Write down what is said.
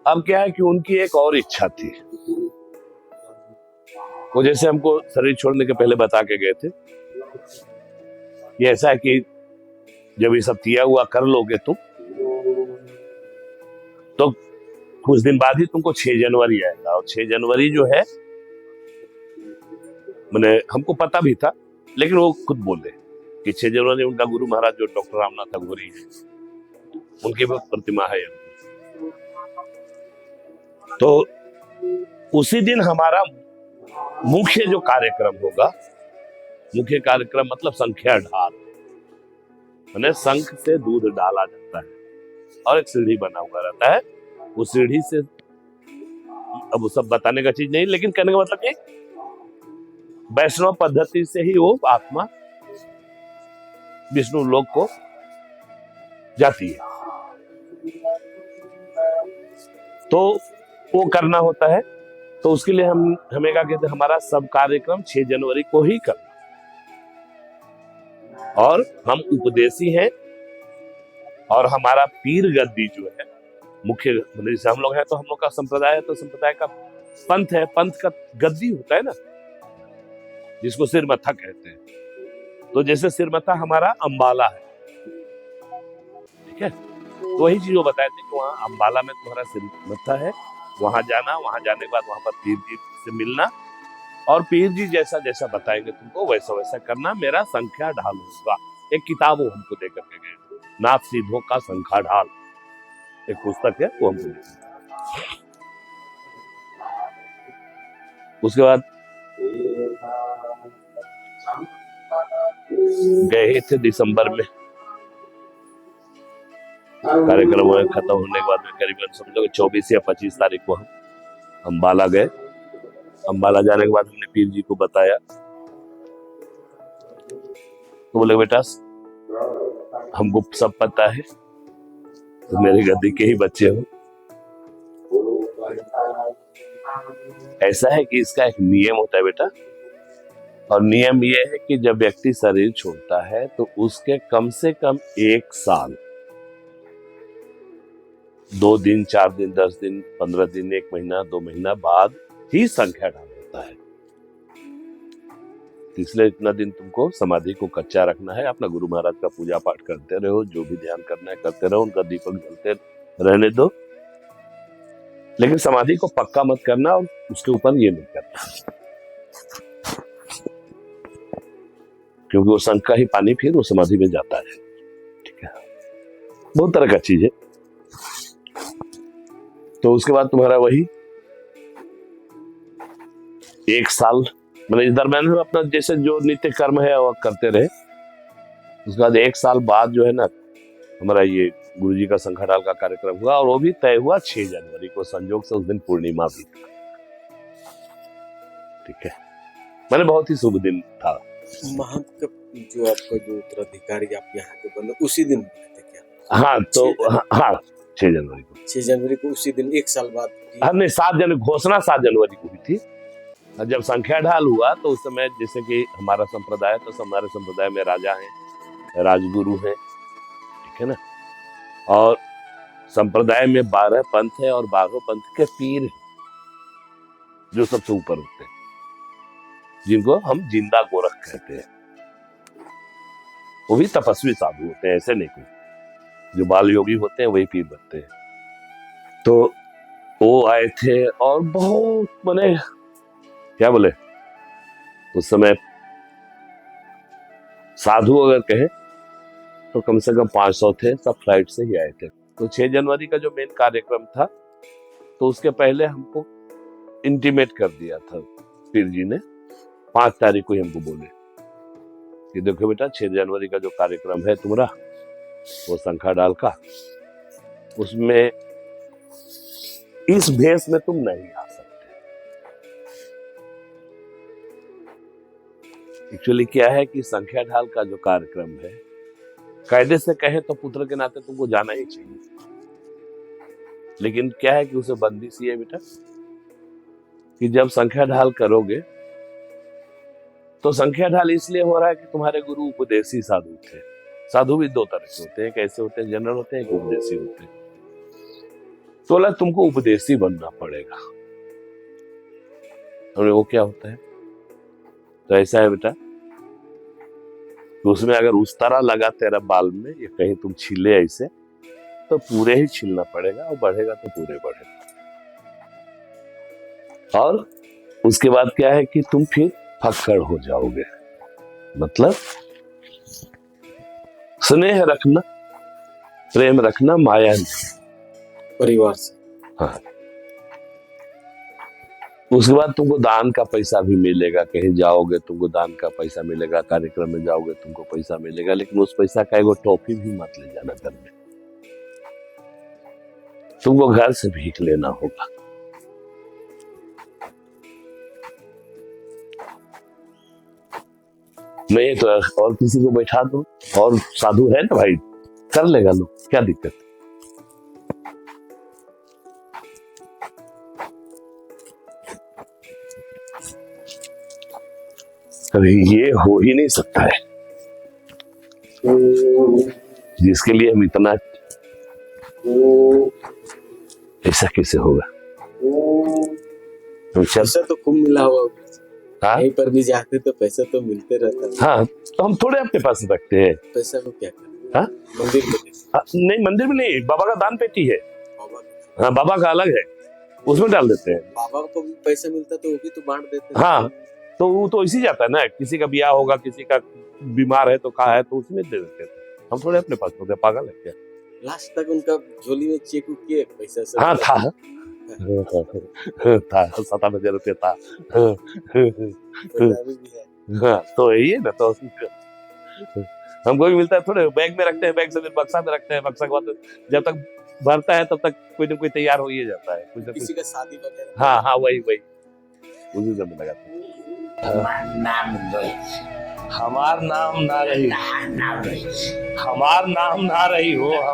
अब क्या है कि उनकी एक और इच्छा थी। वो जैसे हमको शरीर छोड़ने के पहले बता के गए थे, ये ऐसा है कि जब ये सब किया हुआ कर लोगे तुम, तो कुछ दिन बाद ही तुमको 6 जनवरी आएगा। और 6 जनवरी जो है, मैंने हमको पता भी था, लेकिन वो खुद बोले कि 6 जनवरी उनका गुरु महाराज जो डॉक्टर रामनाथ अघोरी है, उनकी भी प्रतिमा है। तो उसी दिन हमारा मुख्य जो कार्यक्रम होगा, मुख्य कार्यक्रम मतलब संख्या ढाल, मैंने शंख से दूध डाला जाता है और एक सीढ़ी बना हुआ रहता है। उस सीढ़ी से, अब वो सब बताने का चीज नहीं, लेकिन कहने का मतलब कि वैष्णव पद्धति से ही वो आत्मा विष्णु लोक को जाती है। तो वो करना होता है। तो उसके लिए हमें क्या कहते हैं, हमारा सब कार्यक्रम 6 जनवरी को ही करना। और हम उपदेशी हैं, और हमारा पीर गद्दी जो है मुख्य, जैसे हम लोग हैं तो हम लोग का संप्रदाय है, तो संप्रदाय का पंथ है, पंथ का गद्दी होता है ना, जिसको सिरमथा कहते हैं। तो जैसे सिरमथा हमारा अंबाला है, ठीक है, तो वही चीज वो बताए थे कि वहाँ अंबाला में तुम्हारा सिरमथा है, वहां जाना, वहां जाने के बाद वहां पर पीर जी से मिलना, और पीर जी जैसा जैसा बताएंगे तुमको वैसा वैसा करना। मेरा संख्या ढाल होगा। एक किताब वो हमको दे करके गए, नाथ सीधो का संख्या ढाल, एक पुस्तक है, वो हमको दे। उसके बाद गए थे दिसंबर में, कार्यक्रम खत्म होने के बाद में करीबन समझो 24 या 25 तारीख को हम अंबाला गए। अंबाला जाने के बाद हमने पीर जी को बताया, तो बोले बेटा हमको सब पता है, तो मेरे गद्दी के ही बच्चे हो। ऐसा है कि इसका एक नियम होता है बेटा, और नियम ये है कि जब व्यक्ति शरीर छोड़ता है तो उसके कम से कम 1 साल, 2 दिन, 4 दिन, 10 दिन, 15 दिन, 1 महीना, 2 महीना बाद ही संख्या ढाल होता है। इसलिए इतना दिन तुमको समाधि को कच्चा रखना है। अपना गुरु महाराज का पूजा पाठ करते रहो, जो भी ध्यान करना है करते रहो, उनका दीपक जलते रहने दो, लेकिन समाधि को पक्का मत करना, और उसके ऊपर ये नहीं करना, क्योंकि वो शंख का ही पानी फिर वो समाधि में जाता है। ठीक है, बहुत तरह का चीज है। तो उसके बाद तुम्हारा वही 1 साल, मतलब इस दरम्यान में अपना जैसे जो नित्य कर्म है वो करते रहे। उसके बाद 1 साल बाद जो है ना, हमारा ये गुरुजी का संख्या ढाल का कार्यक्रम हुआ, और वो भी तय हुआ 6 जनवरी को। संयोग से उस दिन पूर्णिमा भी था। ठीक है, मैंने बहुत ही शुभ दिन था। महंत का जो आपका जो उत्तराधिकारी आप यहाँ के बने उसी दिन बने थे क्या? हाँ, तो हाँ 6 जनवरी को, 6 जनवरी को उसी दिन 1 साल बाद। हाँ नहीं, 7 जनवरी, घोषणा 7 जनवरी को हुई थी। जब संख्या ढाल हुआ तो उस समय जैसे कि हमारा संप्रदाय, तो हमारे संप्रदाय में राजा हैं, राजगुरु हैं, ठीक है ना, और संप्रदाय में 12 पंथ है, और 12 पंथ के पीर हैं जो सबसे ऊपर होते हैं, जिनको हम जिंदा गोरख कहते हैं। वो भी तपस्वी साधु होते हैं, ऐसे नहीं कोई जो बाल योगी होते हैं वही पीर बनते हैं। तो वो आए थे, और बहुत मने क्या बोले, उस समय साधु अगर कहे तो कम से कम 500 थे, सब फ्लाइट से ही आए थे। तो 6 जनवरी का जो मेन कार्यक्रम था, तो उसके पहले हमको इंटीमेट कर दिया था पीर जी ने। 5 तारीख को ही हमको बोले कि देखो बेटा, 6 जनवरी का जो कार्यक्रम है तुम्हारा, वो संख्या ढाल का, उसमें इस भेष में तुम नहीं आ सकते। एक्चुअली क्या है कि संख्या ढाल का जो कार्यक्रम है, कायदे से कहे तो पुत्र के नाते तुमको जाना ही चाहिए, लेकिन क्या है कि उसे बंदिश ये है बेटा कि जब संख्या ढाल करोगे तो संख्या ढाल इसलिए हो रहा है कि तुम्हारे गुरु उपदेशी साधु थे। साधु भी 2 तरह के होते हैं, कैसे होते हैं, जनरल होते हैं, उपदेशी होते हैं। तो बोला तुमको उपदेशी बनना पड़ेगा। हमने वो क्या होता है? तो ऐसा है बेटा, तो उसमें अगर उस तरह लगा तेरा बाल में या कहीं तुम छीले ऐसे, तो पूरे ही छीलना पड़ेगा, और बढ़ेगा तो पूरे बढ़ेगा। और उसके बाद क्या है कि तुम फिर फक्कड़ हो जाओगे। मतलब स्नेह रखना, प्रेम रखना, माया नहीं। परिवार से। हाँ। उसके बाद तुमको दान का पैसा भी मिलेगा, कहीं जाओगे तुमको दान का पैसा मिलेगा, कार्यक्रम में जाओगे तुमको पैसा मिलेगा, लेकिन उस पैसा का एगो टॉफी भी मत ले जाना घर में, तुमको घर से भीख लेना होगा। नहीं तो और किसी को बैठा दो, और साधु है ना भाई, कर लेगा लोग, क्या दिक्कत। अरे ये हो ही नहीं सकता है, जिसके लिए हम इतना, ऐसा कैसे होगा। तो चल, पैसा तो खूब मिला हुआ, हाँ कहीं पर भी जाते तो पैसा तो मिलते रहता है। हाँ, तो हम थोड़े अपने पास रखते हैं। पैसा को क्या करते? हाँ? मंदिर में देते। नहीं, मंदिर में नहीं, बाबा का दान पेटी है। बाबा को- हाँ, बाबा का अलग है, उसमें डाल देते हैं। बाबा को भी पैसा मिलता तो वो भी तो बांट देते हैं। हाँ, तो वो तो इसी जाता है ना, किसी का ब्याह होगा, किसी का बीमार है तो कहा है तो उसमें दे देते हैं। हम थोड़े अपने पास होते, पागल है क्या। लास्ट तक उनका झोली में चेक किए पैसा सब। हाँ था, था 97 रुपये था। पैसा अभी भी है। हाँ, तो यही है ना, तो हमको भी मिलता है, थोड़े बैग में रखते हैं, बैग से फिर बक्सा में रखते हैं, बक्सा के बाद जब तक भरता है तब तक कोई ना कोई तैयार हो ही जाता है, कुछ ना किसी कुछ। का शादी वगैरह। हाँ हाँ, वही उसी समय लगाते हैं। नाम रही, हमार नाम ना रही, नाम रही, हमार नाम ना रही हो हम